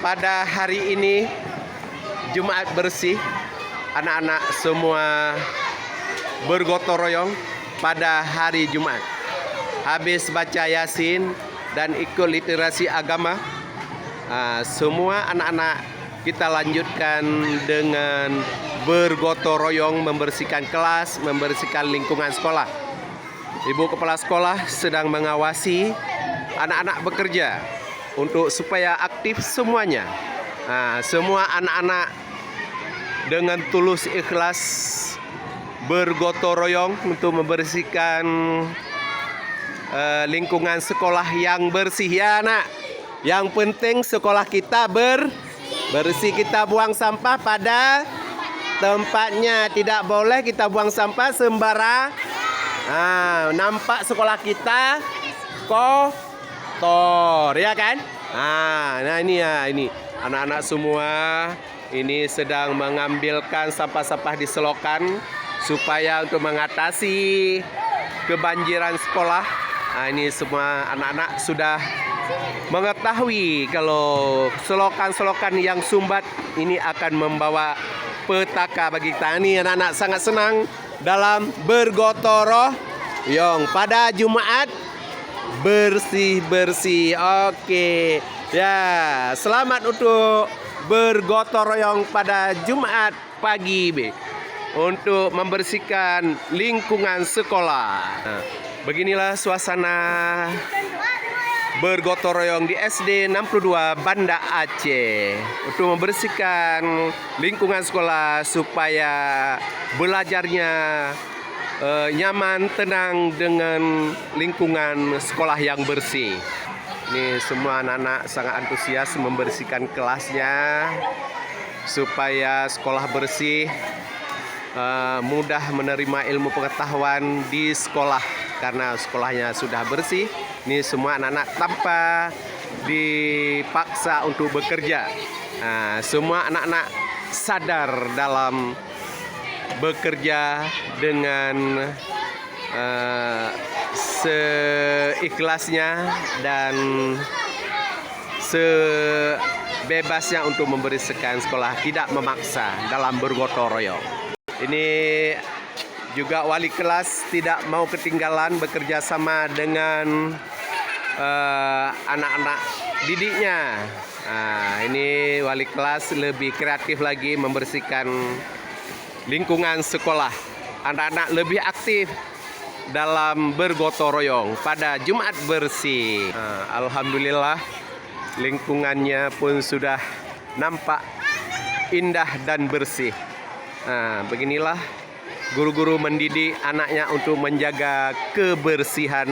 pada hari ini Jumat bersih, anak-anak semua bergotong royong pada hari Jumat. Habis baca Yasin dan ikut literasi agama, semua anak-anak kita lanjutkan dengan bergotong royong membersihkan kelas, membersihkan lingkungan sekolah. Ibu kepala sekolah sedang mengawasi anak-anak bekerja untuk supaya aktif semuanya. Semua anak-anak dengan tulus ikhlas bergotong royong untuk membersihkan lingkungan sekolah yang bersih ya anak. Yang penting sekolah kita bersih, kita buang sampah pada tempatnya. Tidak boleh kita buang sampah sembarang. Nampak sekolah kita kotor ya kan? Nah ini ya, ini anak-anak semua ini sedang mengambilkan sampah-sampah di selokan supaya untuk mengatasi kebanjiran sekolah. Ini semua anak-anak sudah mengetahui kalau selokan-selokan yang sumbat ini akan membawa petaka bagi kita. Ini anak-anak sangat senang dalam bergotong royong pada Jumat bersih-bersih. Oke. Ya, selamat untuk bergotong royong pada Jumat pagi untuk membersihkan lingkungan sekolah. Beginilah suasana bergotong royong di SD 62 Banda Aceh untuk membersihkan lingkungan sekolah supaya belajarnya nyaman, tenang dengan lingkungan sekolah yang bersih. Ini semua anak-anak sangat antusias membersihkan kelasnya supaya sekolah bersih, mudah menerima ilmu pengetahuan di sekolah karena sekolahnya sudah bersih. Ini semua anak-anak tanpa dipaksa untuk bekerja. Semua anak-anak sadar dalam bekerja dengan seikhlasnya dan sebebasnya untuk membersihkan sekolah, tidak memaksa dalam bergotong royong. Ini juga wali kelas tidak mau ketinggalan bekerja sama dengan anak-anak didiknya. Ini wali kelas lebih kreatif lagi membersihkan lingkungan sekolah. Anak-anak lebih aktif dalam bergotong royong pada Jumat bersih. Alhamdulillah lingkungannya pun sudah nampak indah dan bersih. Beginilah guru-guru mendidik anaknya untuk menjaga kebersihan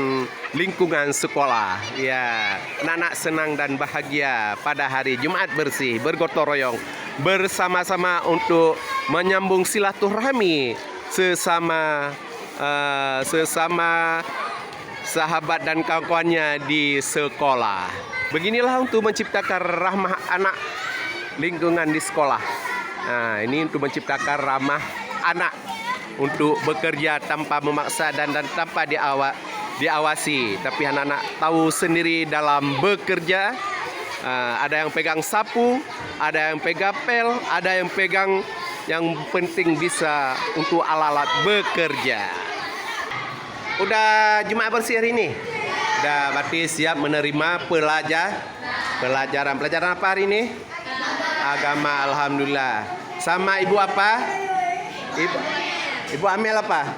lingkungan sekolah. Ya, anak-anak senang dan bahagia pada hari Jumat bersih bergotong royong bersama-sama untuk menyambung silaturahmi sesama sahabat dan kawan-kawannya di sekolah. Beginilah untuk menciptakan rahmah anak lingkungan di sekolah. Ini untuk menciptakan ramah anak untuk bekerja tanpa memaksa dan tanpa diawasi. Tapi anak-anak tahu sendiri dalam bekerja. Ada yang pegang sapu, ada yang pegang pel, ada yang pegang, yang penting bisa untuk alat-alat bekerja. Udah Jumat bersih hari ini? Udah, berarti siap menerima pelajaran apa hari ini? Agama. Alhamdulillah. Sama ibu apa? Ibu Amel apa?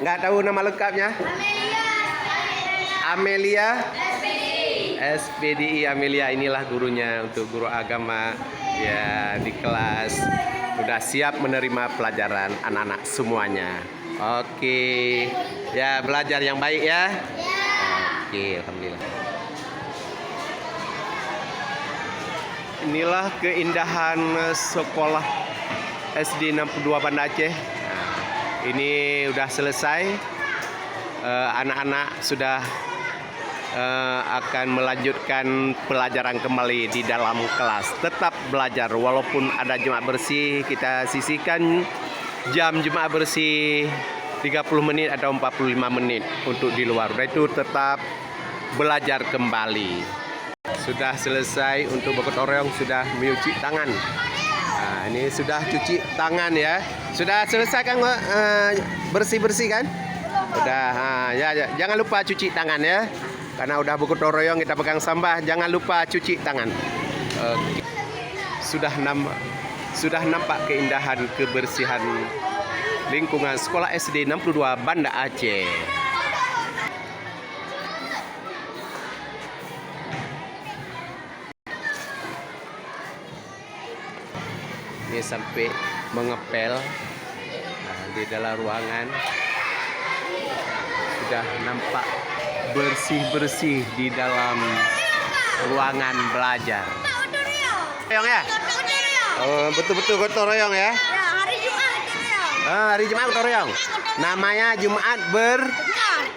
Nggak tahu nama lengkapnya? Amelia SPDI Amelia, inilah gurunya untuk guru agama ya di kelas. Sudah siap menerima pelajaran anak-anak semuanya. Oke. Ya, belajar yang baik ya. Oke, alhamdulillah. Inilah keindahan sekolah SD 62 Banda Aceh. Ini udah selesai. Anak-anak sudah akan melanjutkan pelajaran kembali di dalam kelas. Tetap belajar walaupun ada Jumat bersih, kita sisihkan jam Jumat bersih 30 menit atau 45 menit untuk di luar. Itu tetap belajar kembali. sudah selesai untuk bergotong royong, sudah mencuci tangan. Ini sudah cuci tangan ya. Sudah selesai kan bersih-bersih kan? Udah. Ya, jangan lupa cuci tangan ya. Karena udah bergotong royong kita pegang sampah, jangan lupa cuci tangan. Oke. Sudah nampak keindahan kebersihan lingkungan sekolah SD 62 Banda Aceh. Ini sampai mengepel di dalam ruangan. Sudah nampak bersih-bersih di dalam ruangan belajar. Royong ya? Oh, betul-betul gotong royong ya? Ya, hari Jumat gotong royong. Hari Jumat gotong royong. Namanya Jumat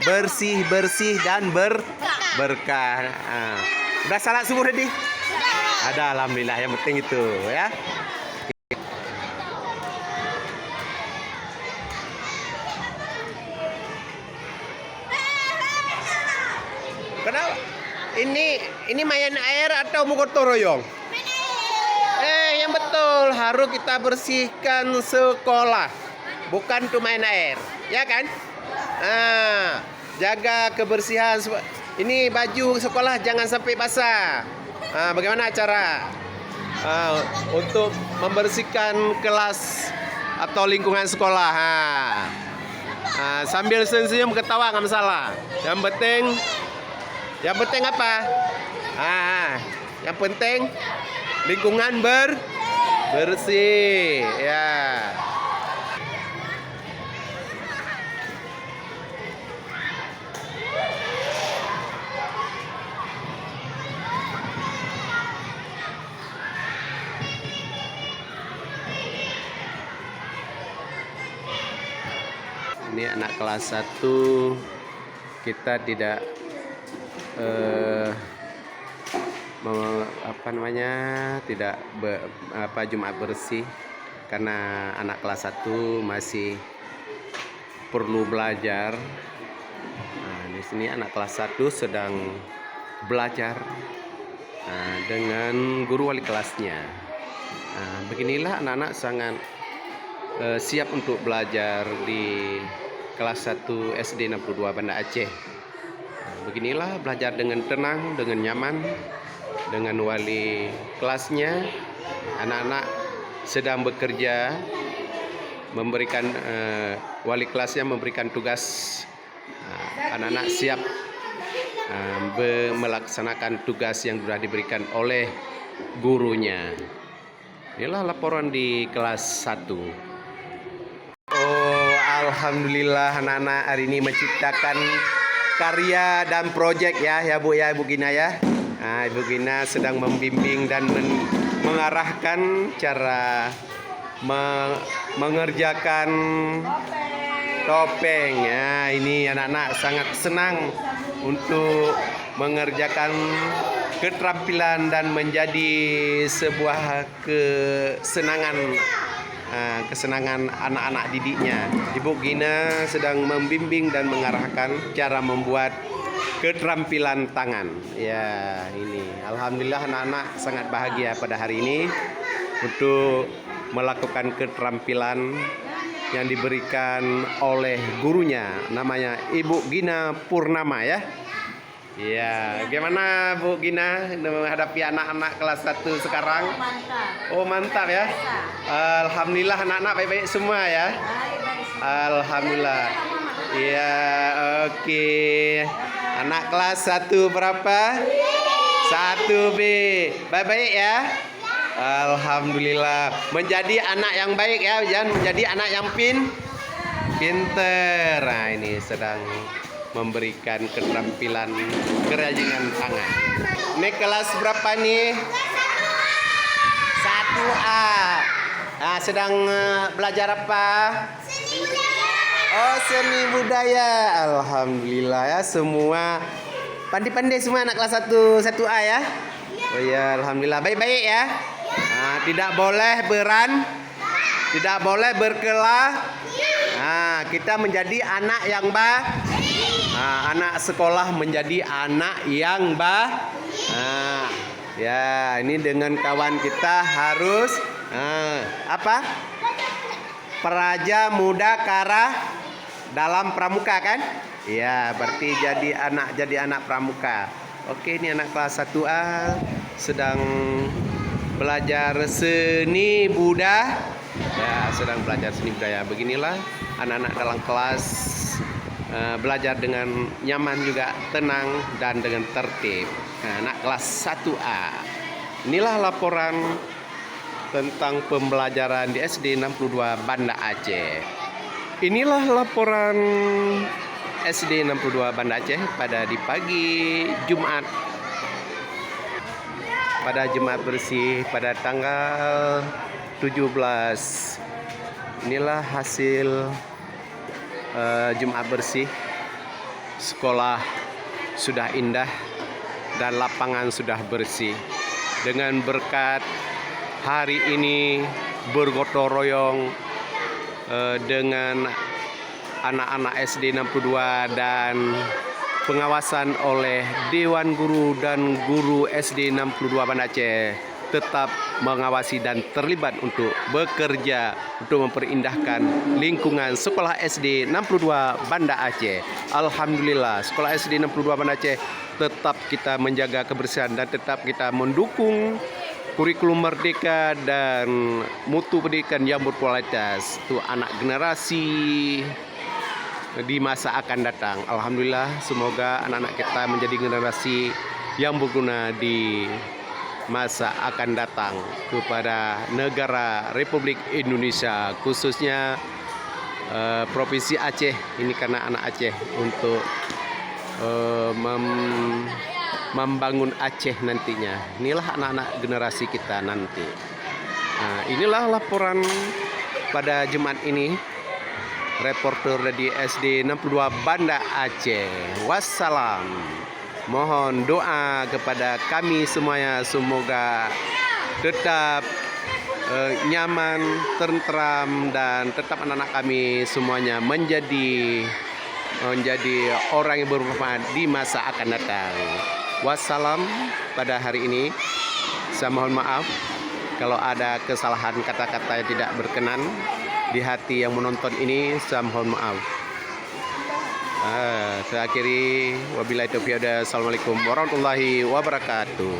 bersih-bersih dan berkah. Udah salat subuh tadi? Ada, alhamdulillah, yang penting itu ya. Kenapa? Ini main air atau mau gotong royong? Yang betul harus kita bersihkan sekolah, bukan tuh main air, ya kan? Jaga kebersihan. Ini baju sekolah jangan sampai basah. Bagaimana cara untuk membersihkan kelas atau lingkungan sekolah? Sambil senyum ketawa nggak masalah. Yang penting apa? Yang penting lingkungan bersih ya. Ini anak kelas 1, kita tidak tidak Jumat bersih karena anak kelas 1 masih perlu belajar. Di sini anak kelas 1 sedang belajar dengan guru wali kelasnya. Beginilah anak-anak sangat siap untuk belajar di kelas 1 SD 62 Banda Aceh. Beginilah belajar dengan tenang, dengan nyaman, dengan wali kelasnya. Anak-anak sedang bekerja, memberikan wali kelasnya memberikan tugas. Anak-anak siap melaksanakan tugas yang sudah diberikan oleh gurunya. Inilah laporan di kelas 1. Oh, alhamdulillah anak-anak hari ini menciptakan karya dan proyek ya Bu ya, Ibu Gina ya. Ibu Gina sedang membimbing dan mengarahkan cara mengerjakan topeng. Ini anak-anak sangat senang untuk mengerjakan keterampilan dan menjadi sebuah kesenangan anak-anak didiknya. Ibu Gina sedang membimbing dan mengarahkan cara membuat keterampilan tangan. Ya, ini alhamdulillah anak-anak sangat bahagia pada hari ini untuk melakukan keterampilan yang diberikan oleh gurunya, namanya Ibu Gina Purnama ya. Ya, bagaimana Bu Gina menghadapi anak-anak kelas 1 sekarang? Mantap. Oh, mantap ya. Alhamdulillah anak-anak baik-baik semua ya. Alhamdulillah. Ya, oke. Anak kelas 1 berapa? 1B. Baik-baik ya. Alhamdulillah. Menjadi anak yang baik ya, jangan menjadi anak yang pinter. Nah, ini sedang memberikan keterampilan kerajinan tangan. Ini kelas berapa nih? 1A. Sedang belajar apa? Seni budaya. Oh, seni budaya. Alhamdulillah ya, semua pandai-pandai semua anak kelas 1A ya. Oh ya, alhamdulillah. Baik-baik ya. Tidak boleh tidak boleh berkelah. Kita menjadi anak yang anak sekolah menjadi anak yang Nah, ya ini dengan kawan kita harus apa? Praja Muda Kara dalam Pramuka kan? Iya, berarti jadi anak pramuka. Oke, ini anak kelas 1A sedang belajar seni budaya. Ya, sedang belajar seni budaya. Beginilah anak-anak dalam kelas belajar dengan nyaman juga, tenang dan dengan tertib. Nah, anak kelas 1A. Inilah laporan tentang pembelajaran di SD 62 Banda Aceh. Inilah laporan SD 62 Banda Aceh pada di pagi Jumat. Pada Jumat bersih pada tanggal 17. Inilah hasil Jumat bersih. Sekolah sudah indah dan lapangan sudah bersih. Dengan berkat hari ini bergotong royong dengan anak-anak SD 62 dan pengawasan oleh Dewan Guru dan Guru SD 62 Banda Aceh tetap mengawasi dan terlibat untuk bekerja untuk memperindahkan lingkungan sekolah SD 62 Banda Aceh. Alhamdulillah, sekolah SD 62 Banda Aceh tetap kita menjaga kebersihan dan tetap kita mendukung kurikulum merdeka dan mutu pendidikan yang berkualitas untuk anak generasi di masa akan datang. Alhamdulillah, semoga anak-anak kita menjadi generasi yang berguna di masa akan datang kepada negara Republik Indonesia, khususnya Provinsi Aceh. Ini karena anak Aceh untuk membangun Aceh nantinya. Inilah anak-anak generasi kita nanti. Nah, inilah laporan pada Jumat ini. Reporter dari SD 62 Banda Aceh. Wassalam. Mohon doa kepada kami semuanya, semoga tetap nyaman, tentram, dan tetap anak-anak kami semuanya menjadi orang yang bermanfaat di masa akan datang. Wassalam pada hari ini. Saya mohon maaf kalau ada kesalahan kata-kata yang tidak berkenan di hati yang menonton ini. Saya mohon maaf. Saya akhiri, wabillahi taufiq. Assalamualaikum warahmatullahi wabarakatuh.